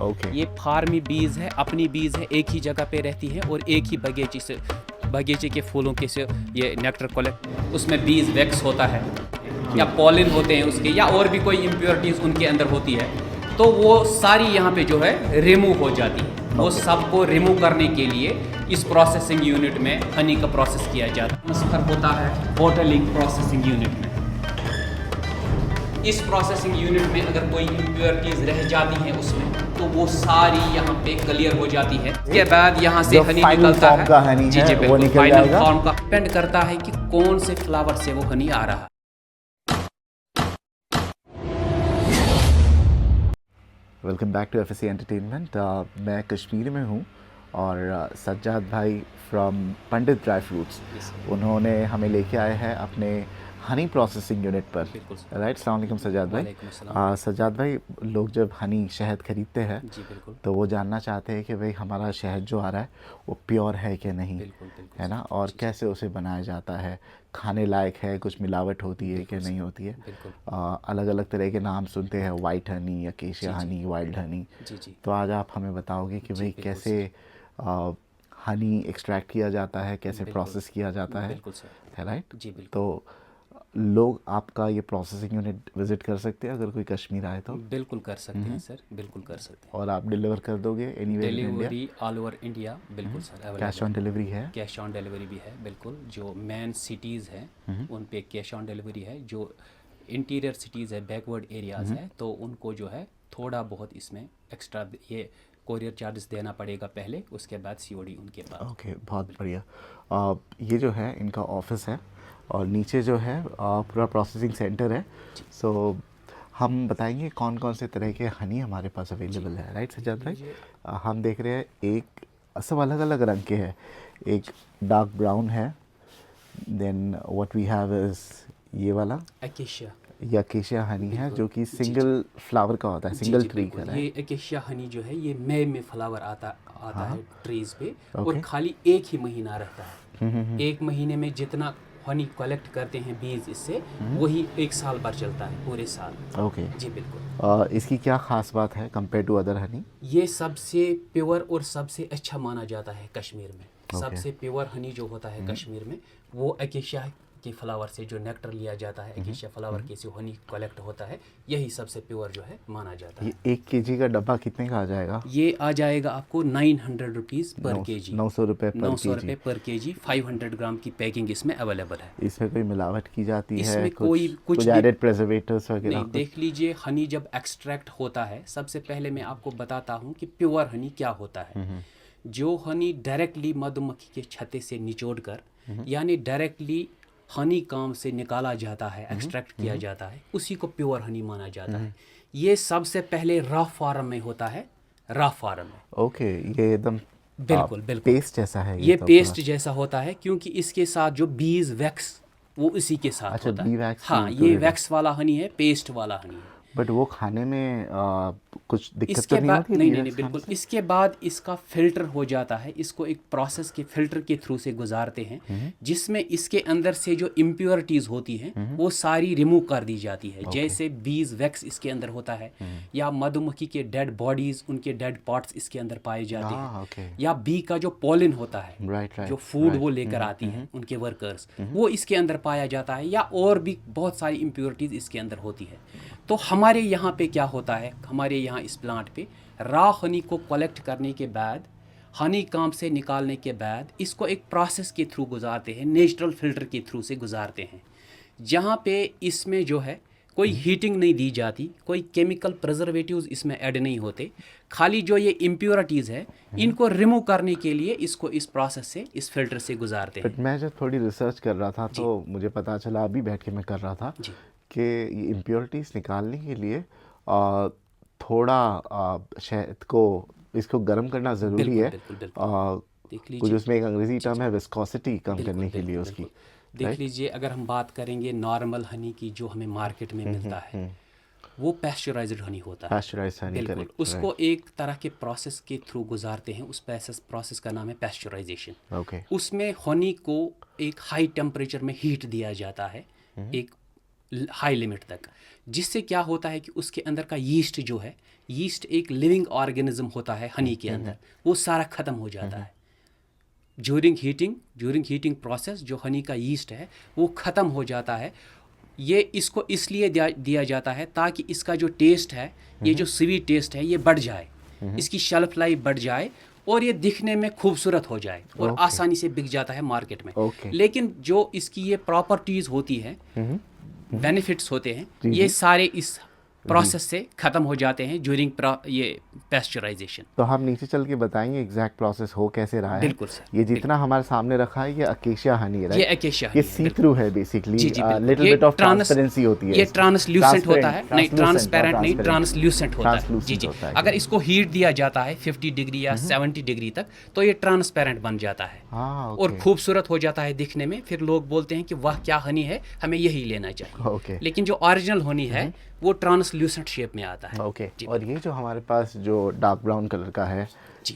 Okay. ये फार्मी बीज है, अपनी बीज है, एक ही जगह पे रहती है और एक ही बगीचे के फूलों के से ये नेक्टर कलेक्ट, उसमें बीज वैक्स होता है या पॉलिन होते हैं उसके, या और भी कोई इम्प्योरिटीज़ उनके अंदर होती है, तो वो सारी यहाँ पे जो है रिमूव हो जाती है। वो सबको रिमूव करने के लिए इस प्रोसेसिंग यूनिट में हनी का प्रोसेस किया जाता है। ट्रांसफर होता है बॉटलिंग प्रोसेसिंग यूनिट में। इस प्रोसेसिंग यूनिट में अगर कोई इम्प्योरिटीज़ रह जाती हैं उसमें, तो वो सारी यहाँ पे क्लियर हो जाती है। इसके बाद यहाँ से हनी निकलता है। जी जी बिल्कुल, फाइनल फॉर्म का डिपेंड करता है कि कौन से फ्लावर से वो हनी आ रहा है। Welcome back to FSC entertainment. मैं कश्मीर में हूँ और सज्जाद भाई फ्रॉम पंडित ड्राई फ्रूट्स, उन्होंने हमें लेके आए हैं अपने हनी प्रोसेसिंग यूनिट पर। राइट, अस्सलाम वालेकुम सज्जाद भाई। सज्जाद भाई, लोग जब हनी शहद खरीदते हैं तो वो जानना चाहते हैं कि भाई हमारा शहद जो आ रहा है वो प्योर है कि नहीं, है ना, और कैसे उसे बनाया जाता है, खाने लायक है, कुछ मिलावट होती है कि नहीं होती है। अलग अलग तरह के नाम सुनते हैं, white Honey, acacia Honey, wild Honey. तो आज आप हमें बताओगे कि भाई कैसे हनी एक्सट्रैक्ट किया जाता है, कैसे प्रोसेस किया जाता है राइट। जी बिल्कुल। तो लोग आपका ये प्रोसेसिंग यूनिट विजिट कर सकते हैं अगर कोई कश्मीर आए तो? बिल्कुल कर सकते हैं सर, बिल्कुल कर सकते हैं। और आप डिलीवर कर दोगे anywhere in India? Delivery all over India, बिल्कुल sir available. Cash on delivery है? कैश ऑन डिलीवरी भी है बिल्कुल। जो मेन सिटीज़ हैं उन पे कैश ऑन डिलीवरी है। जो इंटीरियर सिटीज़ है, बैकवर्ड एरियाज़ है, तो उनको जो है थोड़ा बहुत इसमें एक्स्ट्रा ये कोरियर चार्जेस देना पड़ेगा पहले, उसके बाद सीओडी उनके पास। ओके, बहुत बढ़िया। ये जो है इनका ऑफिस है और नीचे जो है पूरा प्रोसेसिंग सेंटर है। सो हम बताएंगे कौन कौन से तरह के हनी हमारे पास अवेलेबल है। राइट सज्जाद भाई, हम देख रहे हैं एक सब अलग अलग रंग के हैं। एक डार्क ब्राउन है, then what we have is ये वाला एकेशिया, ये अकेशिया हनी है जो कि सिंगल फ्लावर का होता है, सिंगल ट्री का है। ये एकेशिया हनी जो है ये मई में फ्लावर आता है ट्रीज पे, और खाली एक ही महीना रहता है। एक महीने में जितना हनी कलेक्ट करते हैं बीज इससे, वही एक साल भर चलता है, पूरे साल। ओके जी बिल्कुल। इसकी क्या खास बात है कंपेयर टू अदर हनी? ये सबसे प्योर और सबसे अच्छा माना जाता है कश्मीर में। सबसे प्योर हनी जो होता है कश्मीर में, वो एकेशिया के फ्लावर से जो नेक्टर लिया जाता है, एकेशिया फ्लावर के से हनी कलेक्ट होता है, यही सबसे प्योर जो है माना जाता है। ये 1 केजी का डब्बा कितने का आ जाएगा? ये आ जाएगा आपको 900 रुपीज़ पर केजी। 900 रुपये पर 900 रुपये पर केजी। 500 ग्राम की पैकिंग इसमें अवेलेबल है। इसमें कोई मिलावट की जाती है? इसमें कुछ एडेड प्रिजर्वेटिव्स वगैरह? नहीं, देख लीजिए, हनी जब एक्सट्रैक्ट होता है, सबसे पहले मैं आपको बताता हूँ कि प्योर हनी क्या होता है। जो हनी डायरेक्टली मधुमक्खी के छत्ते से निचोड़ कर, यानी डायरेक्टली हनी काम से निकाला जाता है, एक्सट्रैक्ट किया जाता है, उसी को प्योर हनी माना जाता है। ये सबसे पहले रॉ फॉर्म में होता है, रॉ फॉर्म में। ओके, ये एकदम बिल्कुल बिल्कुल पेस्ट जैसा है ये पेस्ट जैसा होता है, क्योंकि इसके साथ जो बीज वैक्स वो इसी के साथ अच्छा, होता बी है। वैक्स हाँ, ये वैक्स वाला हनी है, पेस्ट वाला हनी है। बट वो खाने में कुछ दिक्कत इसके तो नहीं बाद होती? नहीं नहीं बिल्कुल। इसके बाद इसका फिल्टर हो जाता है, इसको एक प्रोसेस के फिल्टर के थ्रू से गुजारते हैं, जिसमें इसके अंदर से जो इम्प्योरिटीज़ होती हैं वो सारी रिमूव कर दी जाती है। जैसे बीज वैक्स इसके अंदर होता है, या मधुमक्खी के डेड बॉडीज, उनके डेड पार्ट्स इसके अंदर पाए जाते हैं, या बी का जो पॉलिन होता है, जो फूड वो लेकर आती हैं उनके वर्कर्स, वो इसके अंदर पाया जाता है, या और भी बहुत सारी इम्प्योरिटीज़ इसके अंदर होती है। तो हमारे यहाँ पे क्या होता है, हमारे यहाँ इस प्लांट पे रॉ हनी को कलेक्ट करने के बाद, हनी काम से निकालने के बाद, इसको एक प्रोसेस के थ्रू गुजारते हैं, नेचुरल फिल्टर के थ्रू से गुजारते हैं, जहाँ पे इसमें जो है कोई हीटिंग नहीं दी जाती, कोई केमिकल प्रिजर्वेटिव्स इसमें ऐड नहीं होते। खाली जो ये इम्प्योरिटीज़ है इनको रिमूव करने के लिए इसको इस प्रोसेस से, इस फिल्टर से गुजारते हैं। बट मैं जब थोड़ी रिसर्च कर रहा था तो मुझे पता चला, अभी बैठ के मैं कर रहा था, कि ये इम्प्योरिटीज़ निकालने के लिए थोड़ा शहद को, इसको गर्म करना ज़रूरी है। कुछ उसमें एक अंग्रेजी टर्म है विस्कोसिटी कम करने के लिए उसकी। देख लीजिए, अगर हम बात करेंगे नॉर्मल हनी की जो हमें मार्केट में मिलता है, वो पैस्चराइज्ड हनी होता है। पैस्चराइज्ड हनी, बिल्कुल। उसको एक तरह के प्रोसेस के थ्रू गुजारते हैं, उस प्रोसेस का नाम है पैस्चराइजेशन। उसमें हनी को एक हाई टेम्परेचर में हीट दिया जाता है, एक हाई लिमिट तक, जिससे क्या होता है कि उसके अंदर का यीस्ट जो है, यीस्ट एक लिविंग ऑर्गेनिज्म होता है हनी के अंदर, वो सारा ख़त्म हो जाता है ड्यूरिंग हीटिंग प्रोसेस। जो हनी का यीस्ट है वो ख़त्म हो जाता है। ये इसको इसलिए दिया जाता है ताकि इसका जो टेस्ट है, ये जो स्वीट टेस्ट है, ये बढ़ जाए, इसकी शेल्फ लाइफ बढ़ जाए और ये दिखने में खूबसूरत हो जाए और आसानी से बिक जाता है मार्केट में। लेकिन जो इसकी ये प्रॉपर्टीज़ होती हैं, बेनिफिट्स होते हैं, ये सारे इस प्रोसेस से ख़त्म हो जाते हैं ड्यूरिंग ये पेस्चराइजेशन। तो हम नीचे चल के बताएंगे एग्जैक्ट प्रोसेस हो कैसे रहा है। बिल्कुल सर। ये जितना हमारे सामने रखा है ये अकेशिया हनी है, ये अकेशिया ये सी थ्रू है बेसिकली, जी जी, लिटिल बिट ऑफ ट्रांसपेरेंसी होती है। ये ट्रांसल्यूसेंट होता है, नहीं ट्रांसपेरेंट नहीं, ट्रांसल्यूसेंट होता है। जी जी, अगर इसको हीट दिया जाता है 50 डिग्री या 70 डिग्री तक तो ये ट्रांसपेरेंट बन जाता है और खूबसूरत हो जाता है दिखने में। फिर लोग बोलते हैं कि वाह क्या हनी है, हमें यही लेना चाहिए। लेकिन जो ओरिजिनल हनी है वो ट्रांसल्यूसेंट शेप में आता है। और ये जो हमारे पास जो डार्क ब्राउन कलर का है जी,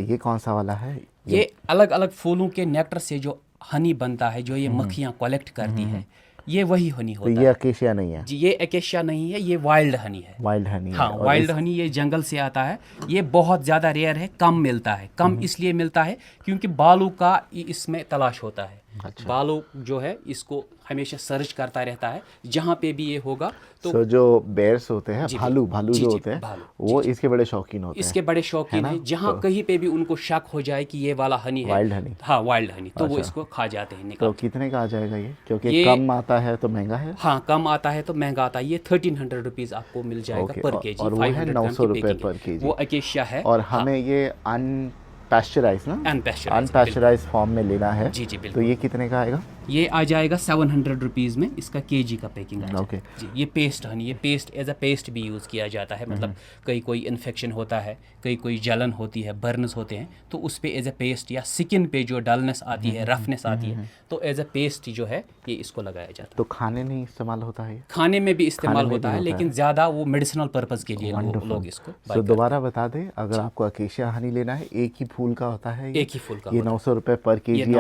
ये कौन सा वाला है? ये अलग अलग फूलों के नेक्टर से जो हनी बनता है, जो ये मक्खियाँ कलेक्ट करती है, ये वही हनी होता है। ये अकेशिया नहीं है जी, ये अकेशिया नहीं है, ये वाइल्ड हनी है। वाइल्ड हनी हाँ, वाइल्ड हनी ये जंगल से आता है। ये बहुत ज़्यादा रेयर है, कम मिलता है। कम इसलिए मिलता है क्योंकि बालू का इसमें तलाश होता है। अच्छा। बालू जो है इसको हमेशा सर्च करता रहता है, जहाँ पे भी ये होगा तो जो बेयर्स होते हैं, भालू जो होते हैं, वो इसके बड़े शौकीन होते हैं। इसके बड़े शौकीन हैं। जहाँ कहीं पे भी उनको शक हो जाए कि ये वाला हनी है, वाइल्ड हनी, हाँ वाइल्ड हनी, तो वो इसको खा जाते हैं। तो कितने का आ जाएगा ये? क्योंकि कम आता है तो महंगा है। हाँ, कम आता है तो महंगा आता है। ये 1300 रुपीज़ आपको मिल जाएगा पर केजी। और वो है 900 रुपये पर केजी। वो अकेशिया है। और हमें ये अनपैस्चराइज्ड ना, अनपैस्चराइज्ड फॉर्म में लेना है। जी जी, तो ये कितने का आएगा? ये आ जाएगा 700 रुपीज़ में, इसका केजी का पैकिंग आ जाएगा। जी, ये पेस्ट हनी, ये पेस्ट एज अ पेस्ट भी यूज़ किया जाता है। मतलब कोई इन्फेक्शन होता है, कोई जलन होती है, बर्न्स होते हैं, तो उस पे एज अ पेस्ट, या स्किन पे जो डलनेस आती है, रफनेस आती है, तो एज अ पेस्ट जो है ये इसको लगाया जाता है। तो खाने में इस्तेमाल होता है? खाने में भी इस्तेमाल होता है, लेकिन ज़्यादा वो मेडिसिनल पर्पज़ के लिए लोग इसको। तो दोबारा बता दें, अगर आपको अकेशिया हनी लेना है, एक ही फूल का होता है, एक ही फूल का, ये 900 रुपये पर केजी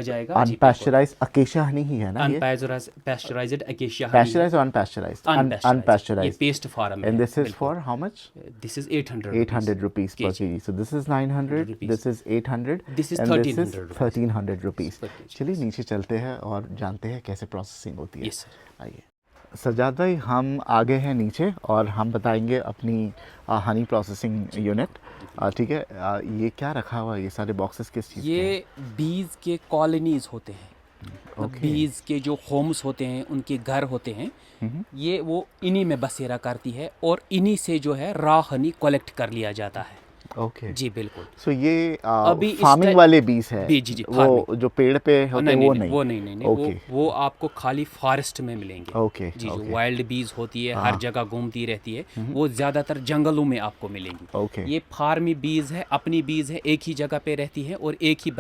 आएगा। अनपैस्चराइज्ड अकेशिया हनी ही है ना? अनपैस्चराइज्ड अकेशिया हनी, पैस्चराइज्ड और अनपैस्चराइज्ड। ये पेस्ट फॉर्म है। And this is for how much? This is 800 rupees per kg. So this is 900, this is 800, this is 1300 rupees. चलिए नीचे चलते हैं और जानते हैं कैसे प्रोसेसिंग होती है। आइए सज्जाद भाई, हम आगे हैं नीचे और हम बताएंगे अपनी हनी प्रोसेसिंग यूनिट। ठीक है, ये क्या रखा हुआ है? ये सारे बॉक्सेस किस चीज़ के हैं? ये बीज के कॉलोनीज होते हैं। बीज के जो होम्स होते हैं, उनके घर होते हैं, ये वो इन्हीं में बसेरा करती है और इन्हीं से जो है रॉ हनी कलेक्ट कर लिया जाता है। जी बिल्कुल। सो ये अभी फार्मिंग वाले बीज है? जी, वो जो पेड़ पे होते हैं वो नहीं। वो आपको खाली फॉरेस्ट में मिलेंगे। जी, जो वाइल्ड बीज होती है, हर जगह घूमती रहती है, वो ज़्यादातर जंगलों में आपको मिलेंगी। ये फार्मी बीज है, अपनी बीज है, एक ही जगह पे रहती है और एक ही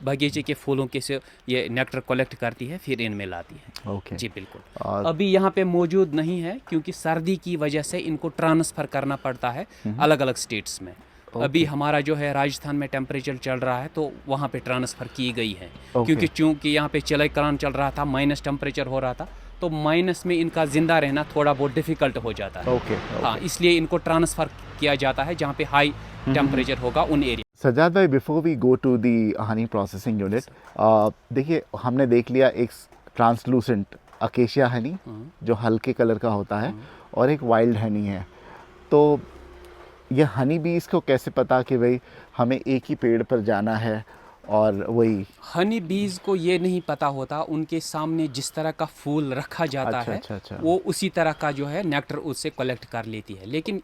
बगीचे के फूलों के से ये नेक्टर कलेक्ट करती है, फिर इनमें लाती है। जी बिल्कुल। अभी यहाँ पे मौजूद नहीं है क्योंकि सर्दी की वजह से इनको ट्रांसफ़र करना पड़ता है अलग अलग स्टेट्स में। अभी हमारा जो है राजस्थान में टेम्परेचर चल रहा है तो वहाँ पे ट्रांसफ़र की गई है। क्योंकि चूँकि यहाँ पे चिलैकरान चल रहा था, माइनस टेम्परेचर हो रहा था, तो माइनस में इनका ज़िंदा रहना थोड़ा बहुत डिफ़िकल्ट हो जाता है। हाँ, इसलिए इनको ट्रांसफ़र किया जाता है जहाँ पे हाई टेम्परेचर होगा उन एरिया। सज्जाद भाई, before we go to the honey processing unit, देखिए हमने देख लिया एक ट्रांसलूसेंट अकेशिया हनी जो हल्के कलर का होता है और एक वाइल्ड हनी है। तो ये हनी बीज को कैसे पता कि भाई हमें एक ही पेड़ पर जाना है? और वही हनी बीज को ये नहीं पता होता, उनके सामने जिस तरह का फूल रखा जाता है वो उसी तरह का जो है नेक्टर उससे कलेक्ट कर लेती है। लेकिन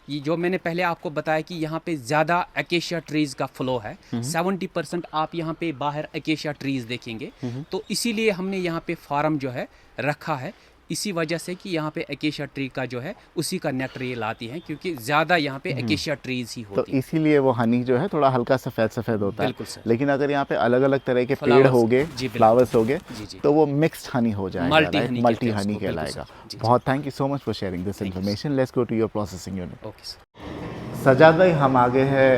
ये जो मैंने पहले आपको बताया कि यहाँ पे ज़्यादा अकेशिया ट्रीज़ का फ्लो है, 70% आप यहाँ पे बाहर अकेशिया ट्रीज़ देखेंगे। तो इसीलिए हमने यहाँ पे फार्म जो है रखा है, इसी वजह से कि यहाँ पे अकेशिया ट्री का जो है उसी का नेक्टर ये लाती हैं, क्योंकि ज़्यादा यहाँ पे अकेशिया ट्रीज ही होती हैं। तो इसीलिए वो हनी जो है थोड़ा हल्का सफ़ेद होता है। बिल्कुल सर। लेकिन अगर यहाँ पे अलग अलग तरह के पेड़ होंगे, फ्लावर्स होंगे, तो वो मिक्स्ड हनी हो जाएगा, मल्टी हनी कहलाएगा। बहुत thank you so much for sharing this information. Let's go to your processing unit. Okay sir. Sajjad भाई, हम आगे हैं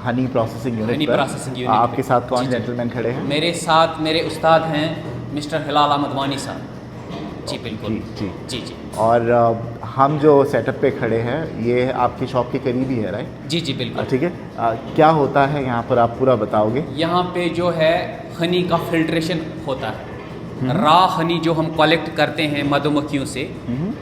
हनी प्रोसेसिंग यूनिट पर। आपके साथ कौन जेंटलमैन खड़े हैं? मेरे साथ मेरे उस्ताद हैं मिस्टर हिलाल अहमद वानी साहब। जी बिल्कुल। जी जी जी और हम जो सेटअप पे खड़े हैं ये आपकी शॉप के करीब ही है, राइट? जी जी बिल्कुल। ठीक है। क्या होता है यहाँ पर, आप पूरा बताओगे? यहाँ पे जो है हनी का फिल्ट्रेशन होता है। रॉ हनी जो हम कलेक्ट करते हैं मधुमक्खियों से,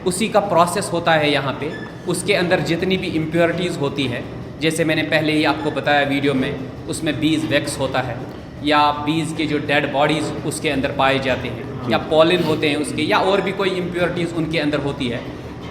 उसी का प्रोसेस होता है यहाँ पे। उसके अंदर जितनी भी इम्प्योरिटीज़ होती है, जैसे मैंने पहले ही आपको बताया वीडियो में, उसमें बीज वैक्स होता है, या बीज के जो डेड बॉडीज़ उसके अंदर पाए जाते हैं, या पॉलिन होते हैं उसके, या और भी कोई इम्प्योरिटीज़ उनके अंदर होती है,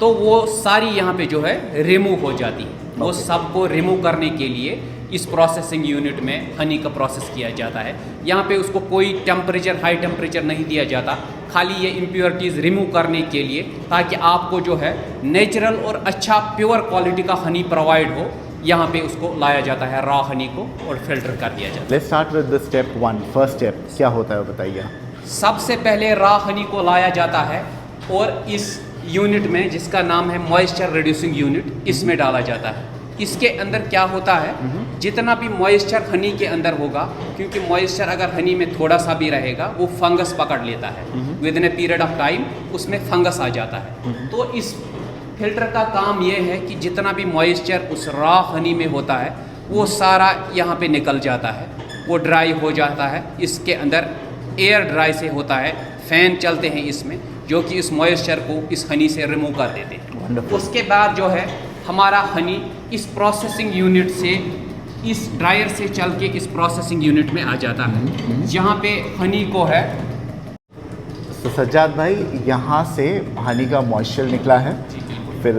तो वो सारी यहाँ पे जो है रिमूव हो जाती है। वो सबको रिमूव करने के लिए इस प्रोसेसिंग यूनिट में हनी का प्रोसेस किया जाता है। यहाँ पे उसको कोई टेम्परेचर, हाई टेम्परेचर नहीं दिया जाता, खाली ये इम्प्योरिटीज़ रिमूव करने के लिए, ताकि आपको जो है नेचुरल और अच्छा प्योर क्वालिटी का हनी प्रोवाइड हो। यहाँ पे उसको लाया जाता है रॉ हनी को और फिल्टर कर दिया जाता है। Let's start with the step 1। First step क्या होता है बताइए। सबसे पहले रॉ हनी को लाया जाता है और इस यूनिट में, जिसका नाम है मॉइस्चर रिड्यूसिंग यूनिट, इसमें डाला जाता है। इसके अंदर क्या होता है, जितना भी मॉइस्चर हनी के अंदर होगा, क्योंकि मॉइस्चर अगर हनी में थोड़ा सा भी रहेगा वो फंगस पकड़ लेता है, with in a period of time उसमें फंगस आ जाता है। तो इस फिल्टर का काम ये है कि जितना भी मॉइस्चर उस रॉ हनी में होता है वो सारा यहाँ पे निकल जाता है, वो ड्राई हो जाता है। इसके अंदर एयर ड्राई से होता है, फ़ैन चलते हैं इसमें, जो कि इस मॉइस्चर को इस हनी से रिमूव कर देते हैं। उसके बाद जो है हमारा हनी इस प्रोसेसिंग यूनिट से, इस ड्रायर से चल के इस प्रोसेसिंग यूनिट में आ जाता है, जहाँ पे हनी को है। तो सज्जाद भाई, यहाँ से हनी का मॉइस्चर निकला है, फिर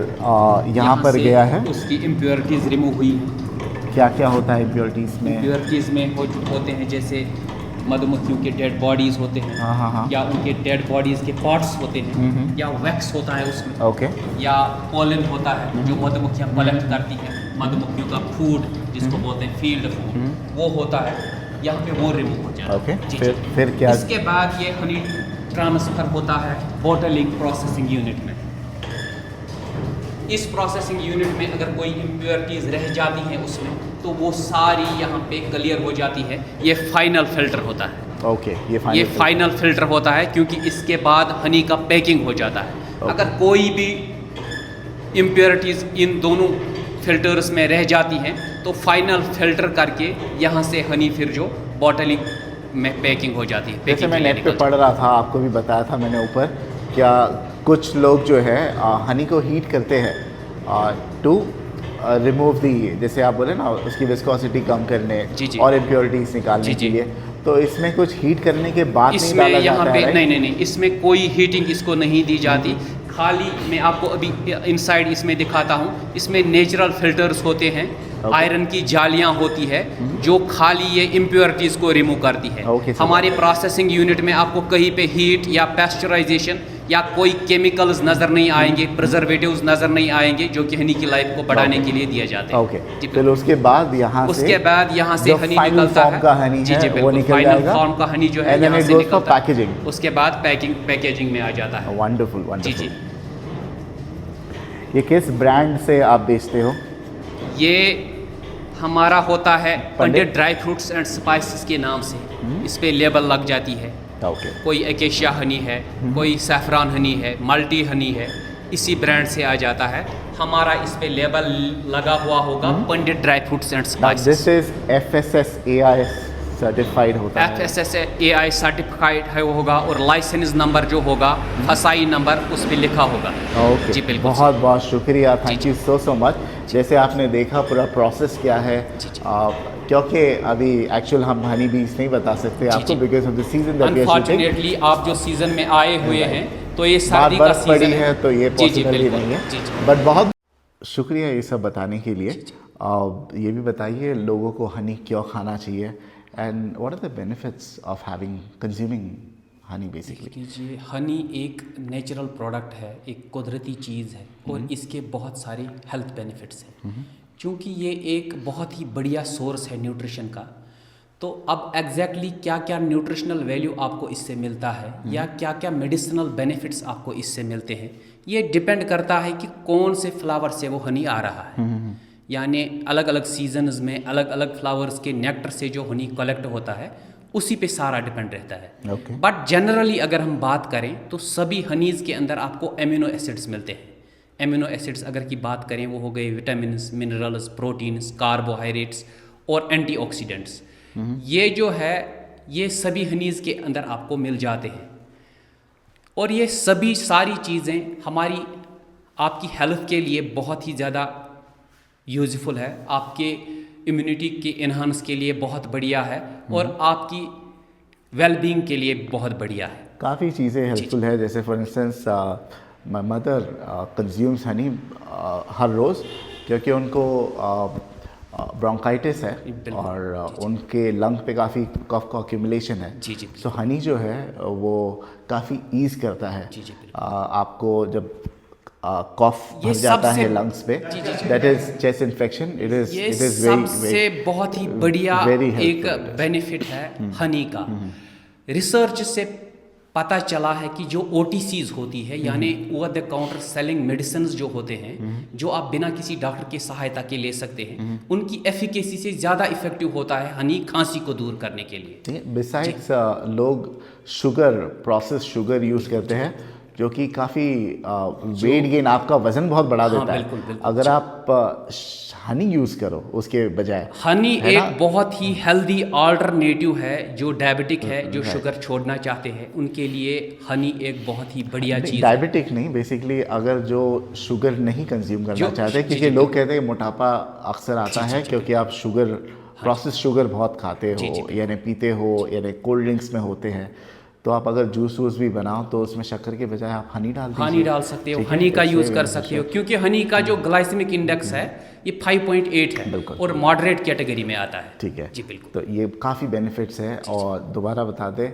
यहाँ पर से गया है, उसकी इम्प्योरिटीज़ रिमूव हुई हैं। क्या क्या होता है इम्प्योरिटीज़ में? इम्प्योरिटीज़ में होते हैं जैसे मधुमक्खियों के डेड बॉडीज़ होते हैं, हाँ। या उनके डेड बॉडीज़ के पार्ट्स होते हैं, या वैक्स होता है उसमें, ओके। या पॉलन होता है जो मधुमक्खियाँ कलेक्ट करती हैं, मधुमक्खियों का फूड जिसको बोलते हैं फील्ड फूड, वो होता है, यहाँ पे वो रिमूव हो जाता है। ओके। फिर क्या? इसके बाद ये हनी ट्रांसफ़र होता है बॉटलिंग प्रोसेसिंग यूनिट में। इस प्रोसेसिंग यूनिट में अगर कोई इम्प्योरिटीज़ रह जाती हैं उसमें, तो वो सारी यहाँ पे क्लियर हो जाती है। ये फाइनल फिल्टर होता है। ओके। ये फाइनल फिल्टर होता है, क्योंकि इसके बाद हनी का पैकिंग हो जाता है। अगर कोई भी इम्प्योरिटीज़ इन दोनों फिल्टर्स में रह जाती हैं, तो फाइनल फिल्टर करके यहाँ से हनी फिर जो बॉटलिंग में पैकिंग हो जाती है। जैसे मैं नेट पे पढ़ रहा था, आपको भी बताया था मैंने ऊपर, क्या कुछ लोग जो है हनी को हीट करते हैं टू रिमूव दी, जैसे आप बोले ना, उसकी विस्कोसिटी कम करने और इम्प्योरिटीज निकालने के लिए। तो इसमें कुछ हीट करने के बाद इसमें नहीं डाला यहाँ जाता है? नहीं, इसमें कोई हीटिंग इसको नहीं दी जाती। खाली मैं आपको अभी इनसाइड इसमें दिखाता हूँ। इसमें नेचुरल फिल्टर्स होते हैं, आयरन की जालियाँ होती है, जो खाली ये इम्प्योरिटीज़ को रिमूव करती है। हमारे प्रोसेसिंग यूनिट में आपको कहीं पे हीट या पेस्चराइजेशन या कोई केमिकल्स नज़र नहीं आएंगे, प्रिजर्वेटिव्स नज़र नहीं आएंगे, जो कि हनी की लाइफ को बढ़ाने के लिए दिए जाते हैं। ओके। फिर उसके बाद यहाँ से हनी निकलता है। फाइनल फॉर्म का हनी जो है यहाँ से निकलता है। उसके बाद पैकेजिंग में आ जाता है। वंडरफुल। जी। ये किस ब्रांड से आप बेचते हो? ये हमारा होता है पंडित ड्राई फ्रूट्स एंड स्पाइसेस के नाम से, इस पे लेबल लग जाती है। कोई एकेशिया हनी है, कोई सैफरान हनी है, मल्टी हनी है, इसी ब्रांड से आ जाता है। हमारा इस पे लेबल लगा हुआ होगा Pandit dry fruits and spices. This is FSSAI certified होता है। FSSAI सर्टिफाइड है होगा, और लाइसेंस नंबर जो होगा, फसाई नंबर, उस पे लिखा होगा। ओके जी, बिल्कुल। बहुत बहुत शुक्रिया, थैंक यू सो मच। जैसे आपने देखा पूरा प्रोसेस क्या है, क्योंकि अभी एक्चुअल हम हनी बीज नहीं बता सकते आपको, because of the season that we are shooting. Unfortunately आप जो सीजन में आए हुए हैं, तो ये सर्दी का सीजन है, तो ये पॉसिबल ही नहीं है। बट बहुत शुक्रिया ये सब बताने के लिए। ये भी बताइए लोगों को हनी क्यों खाना चाहिए, and what are the benefits of having consuming honey basically. Honey एक नेचुरल प्रोडक्ट है, एक कुदरती चीज़ है, और इसके बहुत सारे हेल्थ बेनिफिट्स हैं। क्योंकि ये एक बहुत ही बढ़िया सोर्स है न्यूट्रिशन का, तो अब एग्जैक्टली क्या क्या न्यूट्रिशनल वैल्यू आपको इससे मिलता है, या क्या क्या मेडिसिनल बेनिफिट्स आपको इससे मिलते हैं, ये डिपेंड करता है कि कौन से फ्लावर से वो हनी आ रहा है। यानी अलग अलग सीजन्स में अलग अलग फ्लावर्स के नेक्टर से जो हनी कलेक्ट होता है, उसी पे सारा डिपेंड रहता है। ओके। बट जनरली अगर हम बात करें तो सभी हनीज़ के अंदर आपको एमिनो एसिड्स मिलते हैं। एमिनो एसिड्स अगर की बात करें वो हो गए विटामिन, मिनरल्स, प्रोटीन्स, कार्बोहाइड्रेट्स और एंटीऑक्सीडेंट्स। ये जो है ये सभी हनीज़ के अंदर आपको मिल जाते हैं और ये सभी सारी चीज़ें हमारी आपकी हेल्थ के लिए बहुत ही ज़्यादा यूज़फुल है, आपके इम्यूनिटी के इन्हांस के लिए बहुत बढ़िया है और आपकी वेलबींग के लिए बहुत बढ़िया है। काफ़ी चीज़ें हेल्पफुल है, जैसे for instance my mother consumes honey हर रोज़, क्योंकि उनको ब्रोंकाइटिस है और उनके लंग पे काफ़ी कफ का accumulation है। जी जी सो हनी जो है वो काफ़ी ईज करता है जी आपको जब कफ भर जाता है लंग्स पे, that is chest infection, it ये इज सबसे बहुत ही बढ़िया very एक helpful, बेनिफिट है हनी का। रिसर्च से पता चला है कि जो OTCs होती है यानी over the counter selling medicine जो होते हैं, जो आप बिना किसी डॉक्टर की सहायता के ले सकते हैं, उनकी एफिकेसी से ज़्यादा इफेक्टिव होता है हनी खांसी को दूर करने के लिए। बिसाइड्स लोग शुगर, प्रोसेस शुगर यूज़ करते हैं जो कि काफ़ी वेट गेन, आपका वजन बहुत बढ़ा देता है। बिल्कुल। अगर आप हनी यूज़ करो उसके बजाय, हनी एक बहुत ही हेल्दी अल्टरनेटिव है जो डायबिटिक है, जो शुगर छोड़ना चाहते हैं उनके लिए हनी एक बहुत ही बढ़िया चीज़ है। डायबिटिक नहीं, बेसिकली अगर जो शुगर नहीं कंज्यूम करना चाहते, क्योंकि लोग कहते हैं मोटापा अक्सर आता है क्योंकि आप शुगर, प्रोसेस शुगर बहुत खाते हो यानी पीते हो, यानी कोल्ड ड्रिंक्स में होते हैं। तो आप अगर जूस वूस भी बनाओ तो उसमें शक्कर के बजाय आप हनी डाल दीजिए। हनी डाल सकते हो, हनी का यूज़ कर सकते हो, क्योंकि हनी का जो ग्लाइसेमिक इंडेक्स है ये 5.8 है और मॉडरेट कैटेगरी में आता है। ठीक है जी बिल्कुल। तो ये काफ़ी बेनिफिट्स है। और दोबारा बता दें,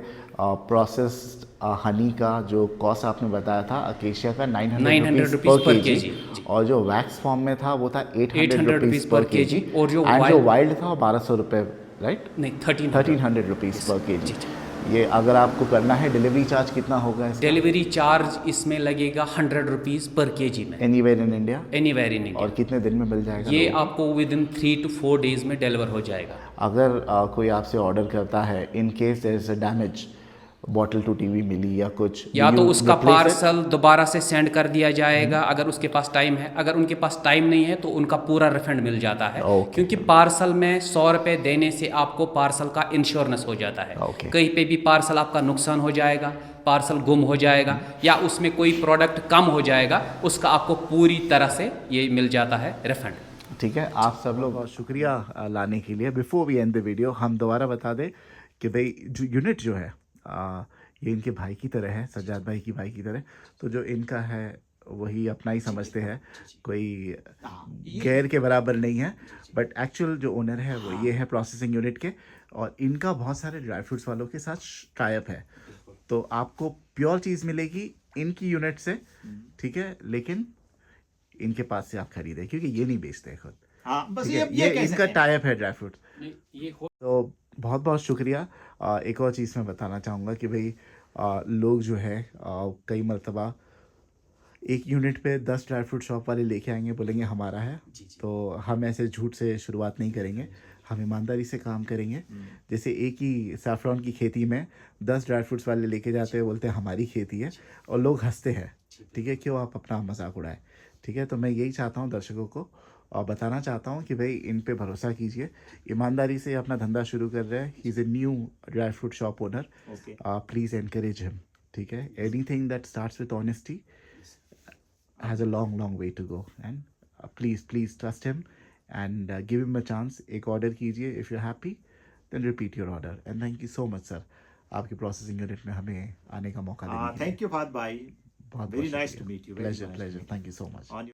प्रोसेस्ड हनी का जो कॉस्ट आपने बताया था अकेशिया का 900 रुपीज़ पर केजी, और जो वैक्स फॉर्म में था वो था 800 रुपीज़ पर केजी, और जो वाइल्ड था वो 1200 रुपये, राइट? नहीं, 1300 रुपीज़ पर केजी। ये अगर आपको करना है, डिलीवरी चार्ज कितना होगा इसका? डिलीवरी चार्ज इसमें लगेगा 100 रुपीज़ पर केजी में, anywhere in India. Anywhere in India. और कितने दिन में मिल जाएगा? ये आपको विद इन 3 to 4 डेज में डिलीवर हो जाएगा। अगर कोई आपसे ऑर्डर करता है, in case there is a damage, bottle टूटी हुई मिली या कुछ, या तो उसका पार्सल दोबारा से सेंड कर दिया जाएगा अगर उसके पास टाइम है। अगर उनके पास टाइम नहीं है तो उनका पूरा रिफंड मिल जाता है। क्योंकि पार्सल में 100 रुपये देने से आपको पार्सल का इंश्योरेंस हो जाता है। कहीं पे भी पार्सल आपका नुकसान हो जाएगा, पार्सल गुम हो जाएगा या उसमें कोई प्रोडक्ट कम हो जाएगा, उसका आपको पूरी तरह से ये मिल जाता है रिफंड। ठीक है, आप सब लोग बहुत शुक्रिया लाने के लिए। Before we end the video, हम दोबारा बता दें कि भाई जो यूनिट जो है ये इनके भाई की तरह है, सज्जाद भाई की भाई की तरह। तो जो इनका है वही अपना ही समझते हैं, कोई गैर के बराबर नहीं है। बट एक्चुअल जो ओनर है वो ये है प्रोसेसिंग यूनिट के, और इनका बहुत सारे ड्राई फ्रूट्स वालों के साथ टाई अप है। तो आपको प्योर चीज़ मिलेगी इनकी यूनिट से, ठीक है, लेकिन इनके पास से आप खरीदें क्योंकि ये नहीं बेचते खुद। बस ये इनका टाई अप है ड्राई फ्रूट्स। तो बहुत बहुत शुक्रिया। एक और चीज़ मैं बताना चाहूँगा कि भाई लोग जो है कई मरतबा एक यूनिट पे 10 ड्राई फ्रूट शॉप वाले लेके आएंगे, बोलेंगे हमारा है। तो हम ऐसे झूठ से शुरुआत नहीं करेंगे, हम ईमानदारी से काम करेंगे। जैसे एक ही सैफरॉन की खेती में 10 ड्राई फ्रूट्स वाले लेके जाते हैं, बोलते हैं हमारी खेती है, और लोग हंसते हैं। ठीक है, क्यों आप अपना मजाक उड़ाएं? ठीक है, तो मैं यही चाहता हूँ दर्शकों को और बताना चाहता हूँ कि भाई इन पे भरोसा कीजिए, ईमानदारी से अपना धंधा शुरू कर रहे हैं। He is a new dry fruit shop owner, please encourage him. ठीक है, anything that starts with honesty has a long way to go, and please trust him and give him a chance. एक order कीजिए, if you are happy then repeat your order. And thank you so much sir, आपकी processing unit में हमें आने का मौका देने के लिए। थैंक यू फाद भाई, बहुत very nice to meet you, pleasure, thank you so much.